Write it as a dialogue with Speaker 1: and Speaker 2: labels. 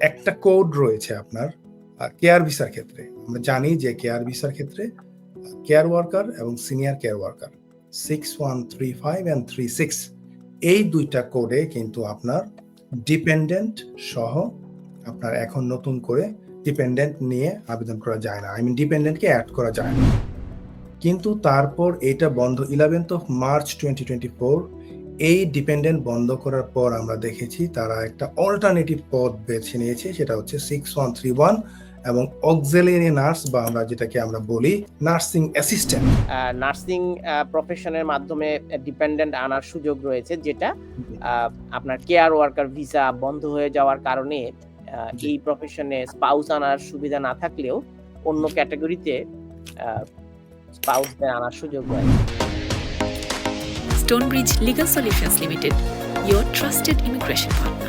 Speaker 1: একটা কোড রয়েছে আপনার কেয়ার ভিসার ক্ষেত্রে। আমরা জানি যে কেয়ার ভিসার ক্ষেত্রে কেয়ার ওয়ার্কার এবং সিনিয়র কেয়ার ওয়ার্কার 6135 and 36 এই ২ টা কোডে কিন্তু আপনার ডিপেন্ডেন্ট সহ আপনার এখন নতুন করে ডিপেন্ডেন্ট নিয়ে আবেদন করা যায় না। ডিপেন্ডেন্টকে এড করা যায় না। কিন্তু তারপর এটা বন্ধ 11th of March 2024 এই ডিপেন্ডেন্ট বন্ধ করার পর আমরা দেখেছি তারা একটা অল্টারনেটিভ পদ বেছে নিয়েছে, সেটা হচ্ছে 6131 এবং অক্সিলিয়ারি নার্স বা যেটাকে আমরা বলি নার্সিং অ্যাসিস্ট্যান্ট।
Speaker 2: নার্সিং প্রফেশনের মাধ্যমে ডিপেন্ডেন্ট আনার সুযোগ রয়েছে, যেটা আপনার কেয়ার ওয়ার্কার ভিসা বন্ধ হয়ে যাওয়ার কারণে এই প্রফেশনে স্পাউস আনার সুবিধা না থাকলেও অন্য ক্যাটাগরিতে স্পাউসদের আনার সুযোগ রয়েছে।
Speaker 3: Stonebridge Legal Solutions Limited, your trusted immigration partner.